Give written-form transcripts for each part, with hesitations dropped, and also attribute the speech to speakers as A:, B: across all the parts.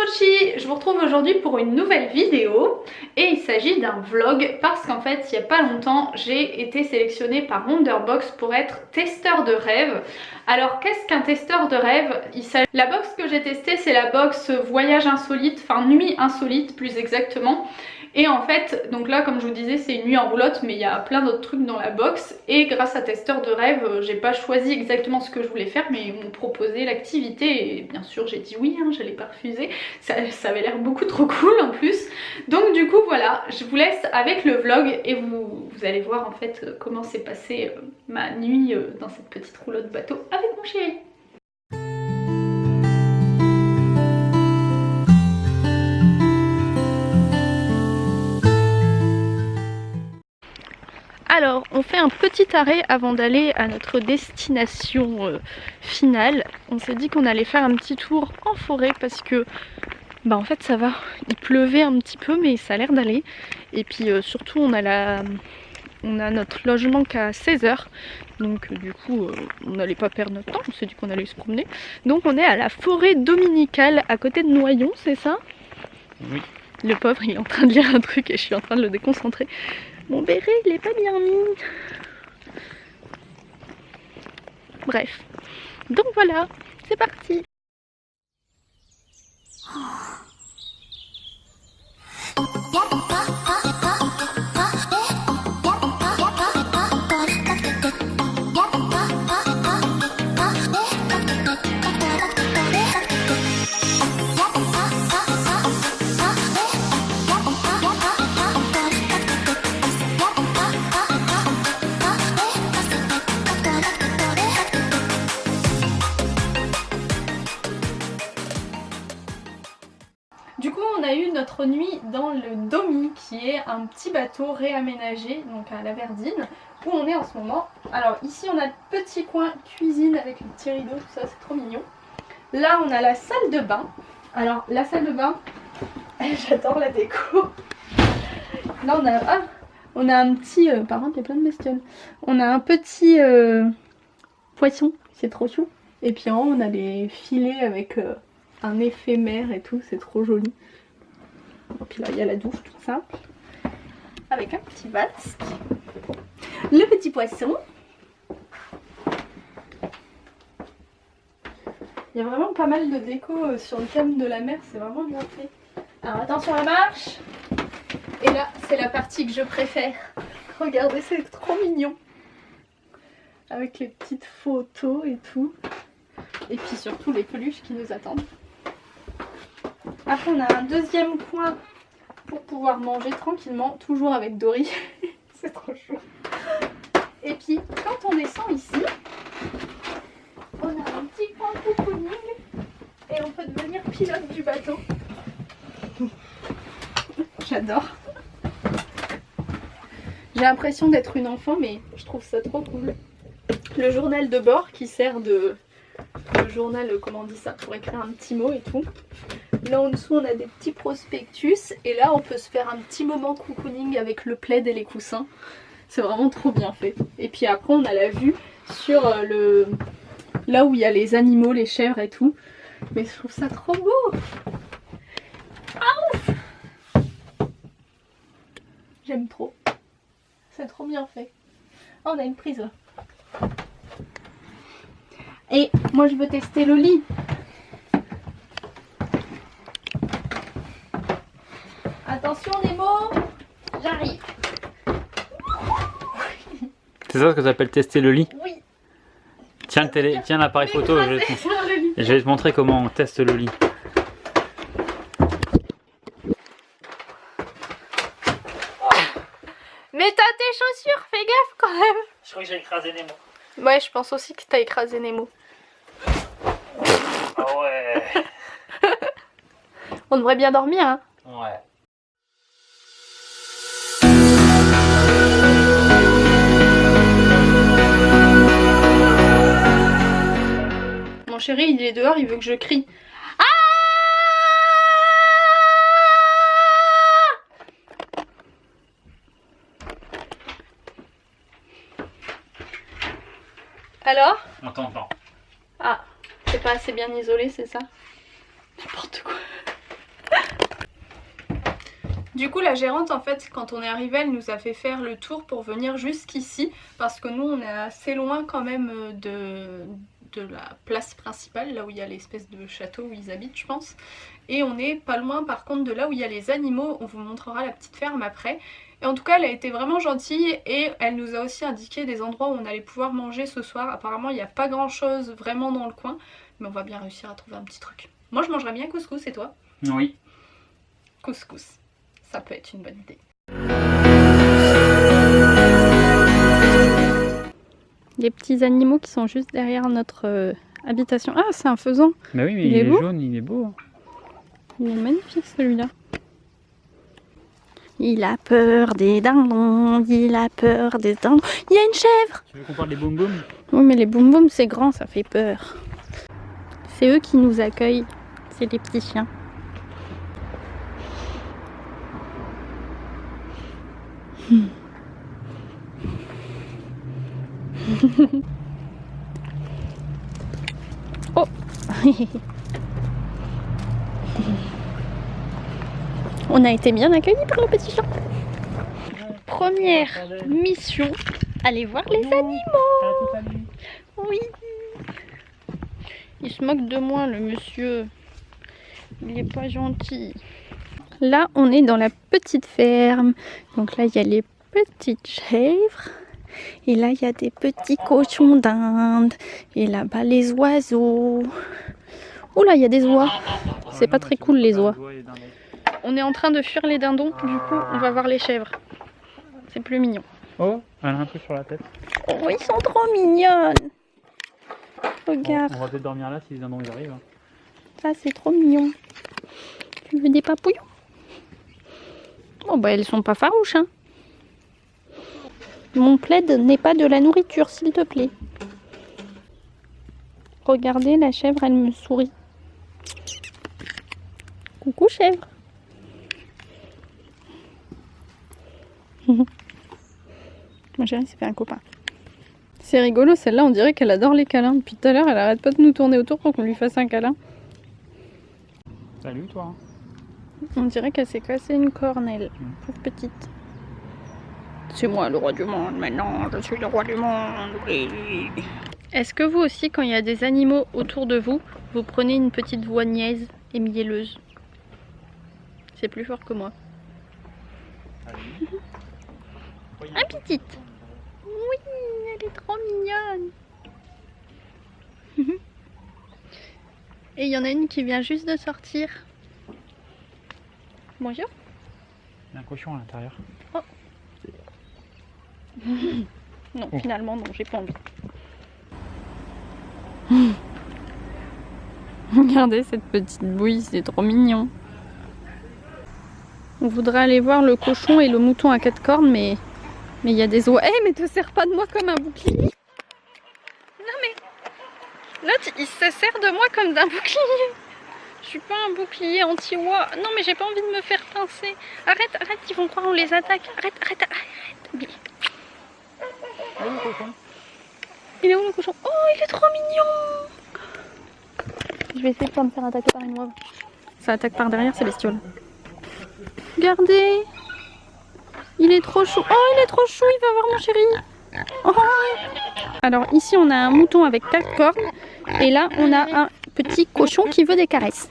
A: Mochi, je vous retrouve aujourd'hui pour une nouvelle vidéo et il s'agit d'un vlog parce qu'en fait il n'y a pas longtemps j'ai été sélectionnée par Wonderbox pour être testeur de rêve. Alors qu'est-ce qu'un testeur de rêve? La box que j'ai testée c'est la box voyage insolite, enfin nuit insolite plus exactement. Et en fait, donc là comme je vous disais c'est une nuit en roulotte mais il y a plein d'autres trucs dans la box. Et grâce à Testeur de rêve, j'ai pas choisi exactement ce que je voulais faire mais ils m'ont proposé l'activité et bien sûr j'ai dit oui, hein, j'allais pas refuser. Ça avait l'air beaucoup trop cool en plus. Donc du coup voilà, je vous laisse avec le vlog et vous allez voir en fait comment s'est passée ma nuit dans cette petite roulotte bateau avec mon chéri. Alors, on fait un petit arrêt avant d'aller à notre destination finale. On s'est dit qu'on allait faire un petit tour en forêt parce que, bah en fait ça va. Il pleuvait un petit peu mais ça a l'air d'aller. Et puis surtout on a notre logement qu'à 16 h. Donc du coup on n'allait pas perdre notre temps, on s'est dit qu'on allait se promener. Donc on est à la forêt dominicale à côté de Noyon, c'est ça?
B: Oui.
A: Le pauvre il est en train de lire un truc et je suis en train de le déconcentrer. Mon béret il est pas bien mis. Bref. Donc voilà, c'est parti. Du coup on a eu notre nuit dans le Domi qui est un petit bateau réaménagé donc à la Verdine où on est en ce moment. Alors ici on a le petit coin cuisine avec le petit rideau, tout ça c'est trop mignon. Là on a la salle de bain. Alors la salle de bain, j'adore la déco. Là on a un petit, par contre il y a plein de bestioles. On a un petit poisson, c'est trop chou. Et puis en haut on a les filets avec un éphémère et tout, c'est trop joli. Et puis là il y a la douche tout simple avec un petit vasque, le petit poisson. Il y a vraiment pas mal de déco sur le thème de la mer, c'est vraiment bien fait. Alors attention à la marche. Et là c'est la partie que je préfère. Regardez, c'est trop mignon avec les petites photos et tout. Et puis surtout les peluches qui nous attendent. Après on a un deuxième coin pour pouvoir manger tranquillement, toujours avec Dory. C'est trop chaud. Et puis quand on descend ici, on a un petit coin cocooning et on peut devenir pilote du bateau. J'adore. J'ai l'impression d'être une enfant mais je trouve ça trop cool. Le journal de bord qui sert de... Le journal, comment on dit ça, pour écrire un petit mot et tout. Là en dessous on a des petits prospectus et là on peut se faire un petit moment cocooning avec le plaid et les coussins. C'est vraiment trop bien fait. Et puis après on a la vue sur là où il y a les animaux, les chèvres et tout. Mais je trouve ça trop beau. Ah, j'aime trop. C'est trop bien fait. Oh, on a une prise là. Et moi je veux tester le lit. Attention Nemo, j'arrive.
B: C'est ça ce que ça s'appelle tester le lit?
A: Oui.
B: Tiens l'appareil photo, je vais te montrer comment on teste le lit.
A: Mais t'as tes chaussures, fais gaffe quand même.
B: Je crois que j'ai écrasé Nemo.
A: Ouais, je pense aussi que t'as écrasé Nemo.
B: Ah ouais.
A: On devrait bien dormir, hein.
B: Ouais.
A: Mon chéri, il est dehors, il veut que je crie. Ah! Alors?
B: On t'entend.
A: Ah, c'est pas assez bien isolé, c'est ça? N'importe quoi. Du coup la gérante en fait quand on est arrivé elle nous a fait faire le tour pour venir jusqu'ici parce que nous on est assez loin quand même de la place principale, là où il y a l'espèce de château où ils habitent je pense. Et on est pas loin par contre de là où il y a les animaux, on vous montrera la petite ferme après. Et en tout cas elle a été vraiment gentille et elle nous a aussi indiqué des endroits où on allait pouvoir manger ce soir. Apparemment il n'y a pas grand chose vraiment dans le coin, mais on va bien réussir à trouver un petit truc. Moi je mangerais bien couscous et toi?
B: Oui.
A: Couscous, ça peut être une bonne idée. Les petits animaux qui sont juste derrière notre habitation. Ah, c'est un faisan.
B: Bah oui, mais il est
A: beau.
B: jaune, il est beau.
A: Il est magnifique celui-là. Il a peur des dindons, il a peur des dindons. Il y a une chèvre.
B: Tu veux qu'on parle des boum boum?
A: Oui, mais les boum boum c'est grand, ça fait peur. C'est eux qui nous accueillent, c'est les petits chiens. Oh. On a été bien accueillis par le petit chat. Première mission, aller voir les animaux. Oui. Il se moque de moi le monsieur. Il est pas gentil. Là on est dans la petite ferme. Donc là il y a les petites chèvres. Et là il y a des petits cochons d'Inde. Et là-bas les oiseaux. Oh là il y a des oies. C'est pas très cool les oies. On est en train de fuir les dindons. Du coup on va voir les chèvres. C'est plus mignon.
B: Oh, elle a un truc sur la tête.
A: Oh ils sont trop mignonnes. Regarde.
B: On va peut-être dormir là si les dindons ils arrivent.
A: Ça c'est trop mignon. Tu veux des papouillons? Oh bah elles sont pas farouches hein. Mon plaid n'est pas de la nourriture s'il te plaît. Regardez la chèvre elle me sourit. Coucou chèvre. Mon chéri s'est fait un copain. C'est rigolo celle-là on dirait qu'elle adore les câlins. Depuis tout à l'heure elle arrête pas de nous tourner autour pour qu'on lui fasse un câlin.
B: Salut toi.
A: On dirait qu'elle s'est cassée une cornelle. Toute petite. C'est moi le roi du monde maintenant, je suis le roi du monde, oui. Est-ce que vous aussi, quand il y a des animaux autour de vous, vous prenez une petite voix niaise et mielleuse? C'est plus fort que moi. Ah petite. Oui, elle est trop mignonne. Et il y en a une qui vient juste de sortir. Bonjour.
B: Il y a un cochon à l'intérieur.
A: Oh. Non, finalement, non, j'ai pas envie. Regardez cette petite bouille, c'est trop mignon. On voudrait aller voir le cochon et le mouton à 4 cornes, mais il y a des oies. Eh, mais te sers pas de moi comme un bouclier. Non mais, l'autre, il se sert de moi comme d'un bouclier. Je suis pas un bouclier anti-oie. Non mais j'ai pas envie de me faire pincer. Arrête, arrête, ils vont croire on les attaque. Arrête, arrête, arrête.
B: Allez, le cochon.
A: Il est où le cochon? Oh, il est trop mignon. Je vais essayer de pas me faire attaquer par une oie. Ça attaque par derrière ces bestioles. Regardez. Il est trop chou. Oh, il est trop chou, il va voir mon chéri. Oh. Alors ici on a un mouton avec 4 cornes. Et là on a un petit cochon qui veut des caresses.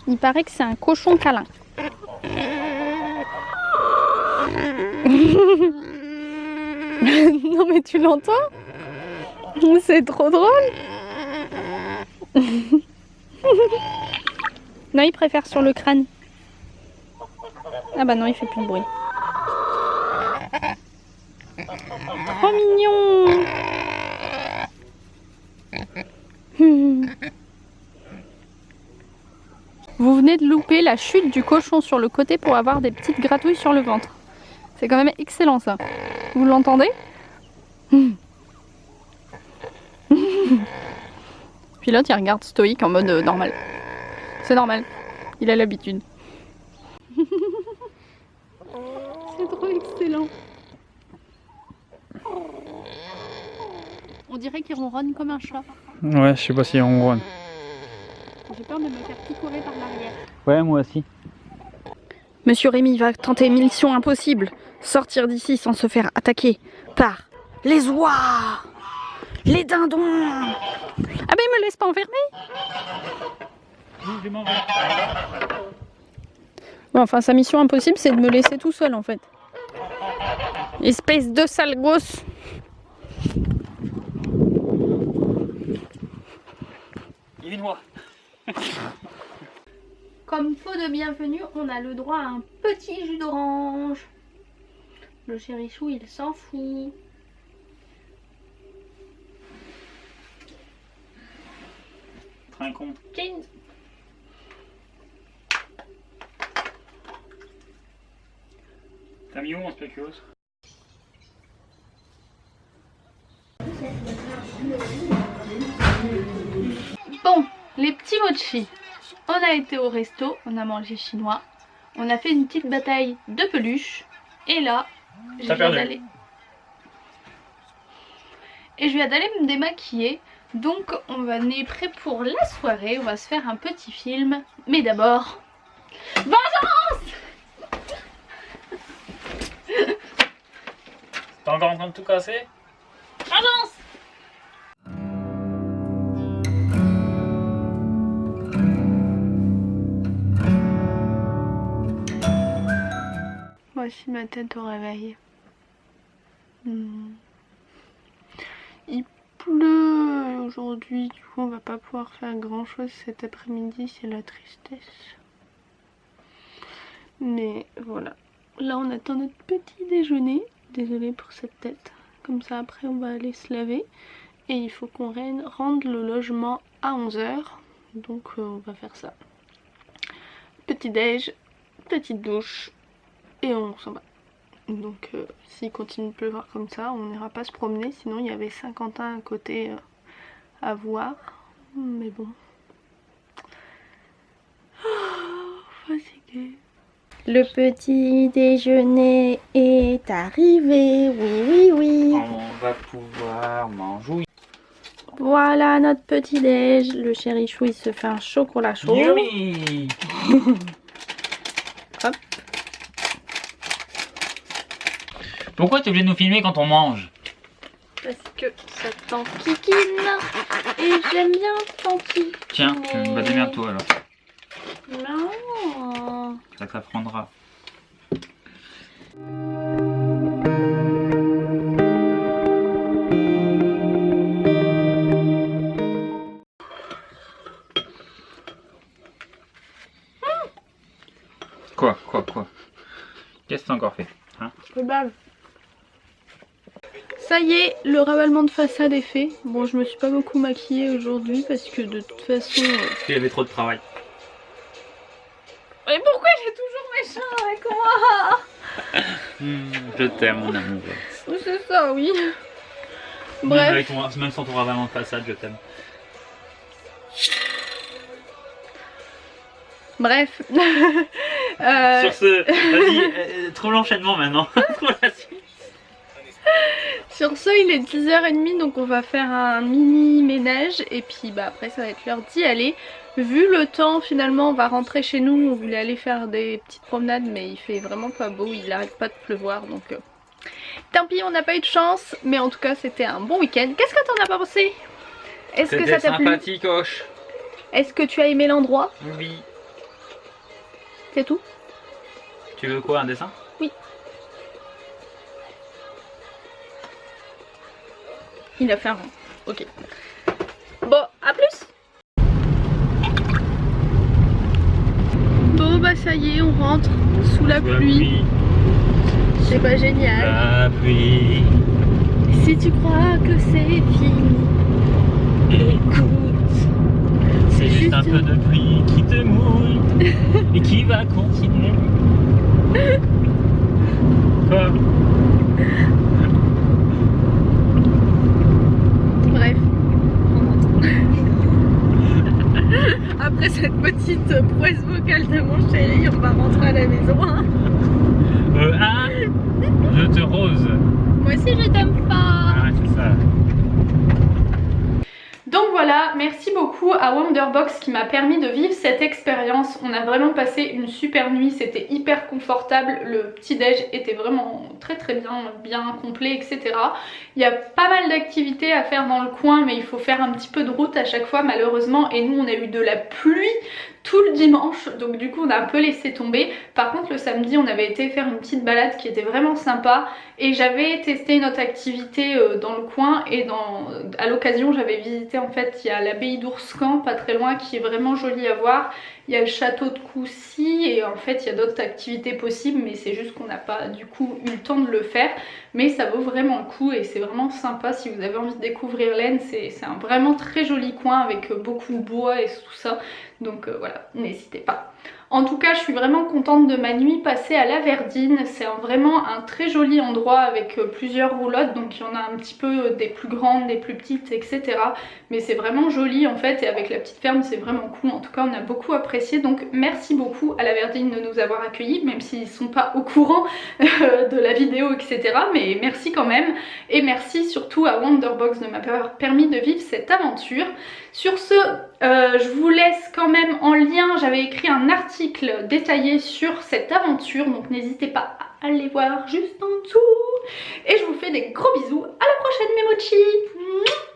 A: Il paraît que c'est un cochon câlin. Non mais tu l'entends? C'est trop drôle. Non, il préfère sur le crâne. Ah bah non, il fait plus de bruit. Trop mignon. Vous venez de louper la chute du cochon sur le côté pour avoir des petites gratouilles sur le ventre. C'est quand même excellent ça. Vous l'entendez? Puis l'autre il regarde stoïque en mode normal. C'est normal, il a l'habitude. C'est trop excellent. On dirait qu'il ronronne comme un chat.
B: Ouais, je sais pas si on ronronne.
A: J'ai peur de me faire picorer par l'arrière.
B: Ouais, moi aussi.
A: Monsieur Rémi va tenter mission impossible. Sortir d'ici sans se faire attaquer par les oies, les dindons. Ah ben il me laisse pas enfermer. Bon, enfin sa mission impossible c'est de me laisser tout seul en fait. Espèce de sale gosse.
B: Il est noir.
A: Comme faux de bienvenue, on a le droit à un petit jus d'orange. Le chérichou, il s'en fout.
B: Trincon.
A: Jeans.
B: T'as mis où mon spéculoos?
A: Bon, les petits mochis. On a été au resto, on a mangé chinois. On a fait une petite bataille de peluches. Et là, je viens d'aller... Et je viens d'aller me démaquiller. Donc on va être prêt pour la soirée. On va se faire un petit film. Mais d'abord... Vengeance!
B: T'es encore en train de tout casser?
A: Vengeance! Voici ma tête au réveil. Il pleut aujourd'hui, du coup on va pas pouvoir faire grand chose cet après-midi, c'est la tristesse. Mais voilà, là on attend notre petit déjeuner. Désolée pour cette tête. Comme ça après on va aller se laver. Et il faut qu'on rende le logement à 11 h. Donc on va faire ça. Petit déj, petite douche. Et on s'en va. Donc s'il continue de pleuvoir comme ça, on n'ira pas se promener. Sinon il y avait Saint-Quentin à côté à voir. Mais bon. Oh, fatiguée. Le petit déjeuner est arrivé. Oui, oui, oui.
B: On va pouvoir manger.
A: Voilà notre petit déj. Le chérichou il se fait un chocolat chaud.
B: Yummy.
A: Hop.
B: Pourquoi tu es obligé de nous filmer quand on mange?
A: Parce que ça t'enquiquine. Et j'aime bien t'enquiquiner.
B: Tiens, bah démerde-toi alors.
A: Non.
B: Ça t'apprendra. Quoi? Qu'est-ce que t'as encore fait, hein?
A: Je bave. Ça y est, le ravalement de façade est fait. Bon, je me suis pas beaucoup maquillée aujourd'hui parce que de toute façon...
B: Il y avait trop de travail.
A: Mais pourquoi j'ai toujours méchant avec moi?
B: Je t'aime mon amour.
A: C'est ça, oui. Bref.
B: Même sans ton ravalement de façade, je t'aime.
A: Bref.
B: Sur ce, vas-y, trop l'enchaînement maintenant. Trop la suite.
A: Sur ce, il est 10h30, donc on va faire un mini ménage. Et puis bah, après, ça va être l'heure d'y aller. Vu le temps, finalement, on va rentrer chez nous. On voulait aller faire des petites promenades, mais il fait vraiment pas beau. Il n'arrête pas de pleuvoir, donc tant pis, on n'a pas eu de chance. Mais en tout cas, c'était un bon week-end. Qu'est-ce que t'en as pensé? Est-ce que ça t'a plu?
B: Sympathique, Hoche.
A: Est-ce que tu as aimé l'endroit?
B: Oui.
A: C'est tout?
B: Tu veux quoi, un dessin?
A: Oui. Il a fait un rond. Ok. Bon, à plus. Bon bah ça y est, on rentre sous la pluie. C'est pas génial.
B: La pluie.
A: Si tu crois que c'est fini, écoute.
B: C'est juste un peu de pluie qui te mouille et qui va continuer. Quoi?
A: Bref. Après cette petite prouesse vocale de mon chéri, on va rentrer à la maison.
B: Je te rose.
A: Moi aussi je t'aime pas.
B: Ah, c'est ça.
A: Donc voilà. voilà, merci beaucoup à Wonderbox qui m'a permis de vivre cette expérience. On a vraiment passé une super nuit, c'était hyper confortable, le petit déj était vraiment très bien complet, etc. Il y a pas mal d'activités à faire dans le coin, mais il faut faire un petit peu de route à chaque fois malheureusement, et nous on a eu de la pluie tout le dimanche, donc du coup on a un peu laissé tomber. Par contre le samedi on avait été faire une petite balade qui était vraiment sympa, et j'avais testé une autre activité dans le coin, et à l'occasion j'avais visité, en fait il y a l'abbaye d'Ourscan pas très loin qui est vraiment jolie à voir. Il y a le château de Coucy, et en fait il y a d'autres activités possibles, mais c'est juste qu'on n'a pas du coup eu le temps de le faire. Mais ça vaut vraiment le coup et c'est vraiment sympa si vous avez envie de découvrir l'Aisne. C'est un vraiment très joli coin avec beaucoup de bois et tout ça. Donc voilà, n'hésitez pas. En tout cas, je suis vraiment contente de ma nuit passée à la Verdine. C'est vraiment un très joli endroit avec plusieurs roulottes. Donc il y en a un petit peu des plus grandes, des plus petites, etc. Mais c'est vraiment joli en fait. Et avec la petite ferme, c'est vraiment cool. En tout cas, on a beaucoup apprécié. Donc merci beaucoup à la Verdine de nous avoir accueillis. Même s'ils ne sont pas au courant de la vidéo, etc. Mais merci quand même. Et merci surtout à Wonderbox de m'avoir permis de vivre cette aventure. Sur ce, je vous laisse quand même en lien. J'avais écrit un article détaillé sur cette aventure, donc n'hésitez pas à aller voir juste en dessous. Et je vous fais des gros bisous. À la prochaine mes mochis.